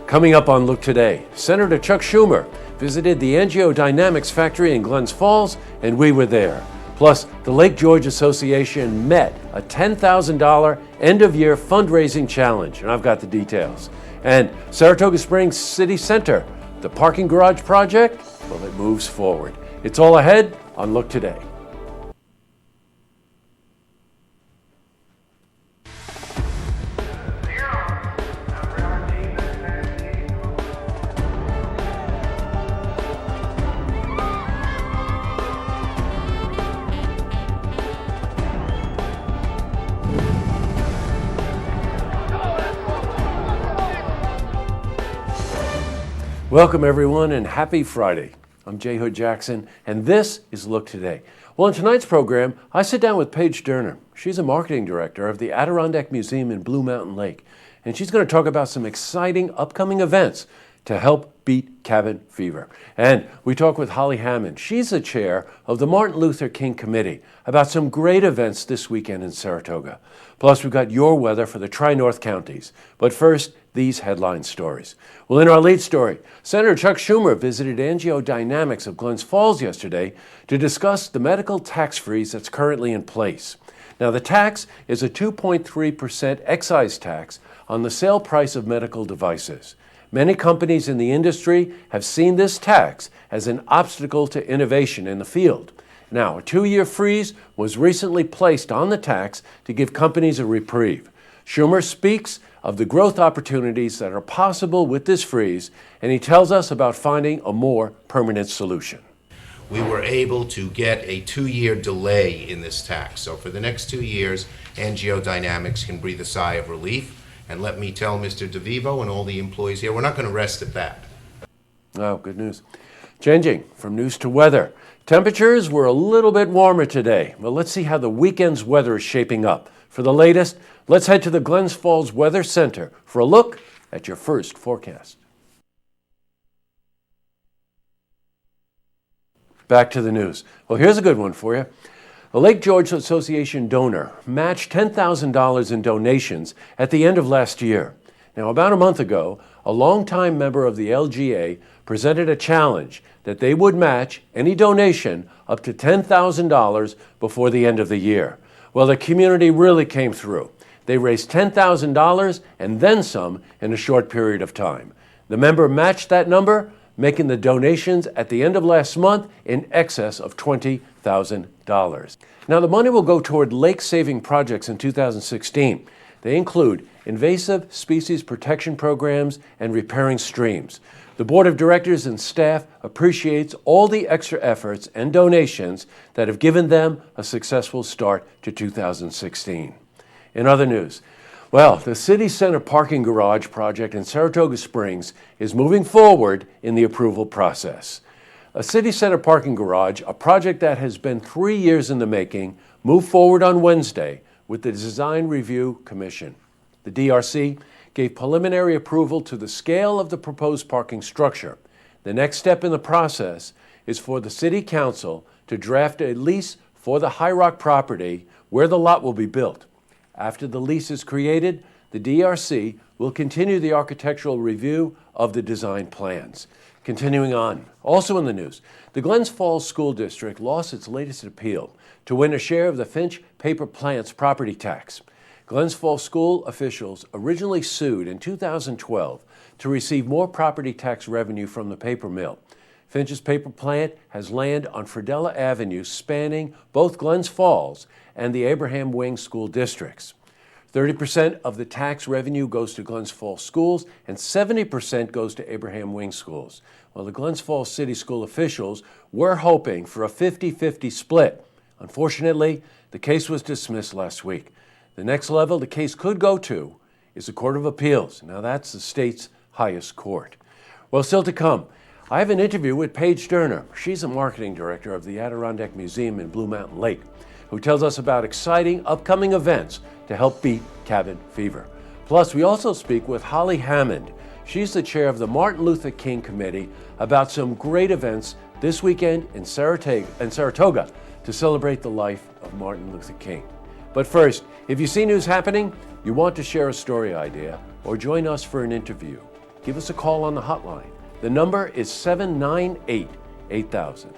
Coming up on Look Today, Senator Chuck Schumer visited the Angiodynamics factory in Glens Falls, and we were there. Plus, the Lake George Association met a $10,000 end-of-year fundraising challenge, and I've got the details. And Saratoga Springs City Center, the parking garage project, well, it moves forward. It's all ahead on Look Today. Welcome everyone and happy Friday. I'm J. Hood Jackson and this is Look Today. Well, in tonight's program, I sit down with Paige Sterner. She's a marketing director of the Adirondack Museum in Blue Mountain Lake, and she's going to talk about some exciting upcoming events to help beat cabin fever. And we talk with Holly Hammond. She's the chair of the Martin Luther King Committee about some great events this weekend in Saratoga. Plus, we've got your weather for the Tri-North counties. But first, these headline stories. Well, in our lead story, Senator Chuck Schumer visited Angiodynamics of Glens Falls yesterday to discuss the medical tax freeze that's currently in place. Now, the tax is a 2.3% excise tax on the sale price of medical devices. Many companies in the industry have seen this tax as an obstacle to innovation in the field. Now, a 2-year freeze was recently placed on the tax to give companies a reprieve. Schumer speaks of the growth opportunities that are possible with this freeze, and he tells us about finding a more permanent solution. We were able to get a 2-year delay in this tax. So for the next 2 years, Angiodynamics can breathe a sigh of relief. And let me tell Mr. DeVivo and all the employees here, we're not going to rest at that. Oh, good news. Changing from news to weather. Temperatures were a little bit warmer today. Well, let's see how the weekend's weather is shaping up. For the latest, let's head to the Glens Falls Weather Center for a look at your first forecast. Back to the news. Well, here's a good one for you. The Lake George Association donor matched $10,000 in donations at the end of last year. Now, about a month ago, a longtime member of the LGA presented a challenge that they would match any donation up to $10,000 before the end of the year. Well, the community really came through. They raised $10,000 and then some in a short period of time. The member matched that number, making the donations at the end of last month in excess of $20,000. Now, the money will go toward lake-saving projects in 2016. They include invasive species protection programs and repairing streams. The Board of Directors and staff appreciates all the extra efforts and donations that have given them a successful start to 2016. In other news, well, the City Center parking garage project in Saratoga Springs is moving forward in the approval process. A City Center parking garage, a project that has been 3 years in the making, moved forward on Wednesday with the Design Review Commission. The DRC gave preliminary approval to the scale of the proposed parking structure. The next step in the process is for the City Council to draft a lease for the High Rock property where the lot will be built. After the lease is created, the DRC will continue the architectural review of the design plans. Continuing on, also in the news, the Glens Falls School District lost its latest appeal to win a share of the Finch Paper Plants property tax. Glens Falls school officials originally sued in 2012 to receive more property tax revenue from the paper mill. Finch's paper plant has land on Fredella Avenue spanning both Glens Falls and the Abraham Wing school districts. 30% of the tax revenue goes to Glens Falls schools and 70% goes to Abraham Wing schools. Well, the Glens Falls City School officials were hoping for a 50-50 split. Unfortunately, the case was dismissed last week. The next level the case could go to is the Court of Appeals. Now, that's the state's highest court. Well, still to come, I have an interview with Paige Sterner. She's a marketing director of the Adirondack Museum in Blue Mountain Lake, who tells us about exciting upcoming events to help beat cabin fever. Plus, we also speak with Holly Hammond. She's the chair of the Martin Luther King Committee about some great events this weekend in Saratoga to celebrate the life of Martin Luther King. But first, if you see news happening, you want to share a story idea, or join us for an interview, give us a call on the hotline. The number is 798 8000.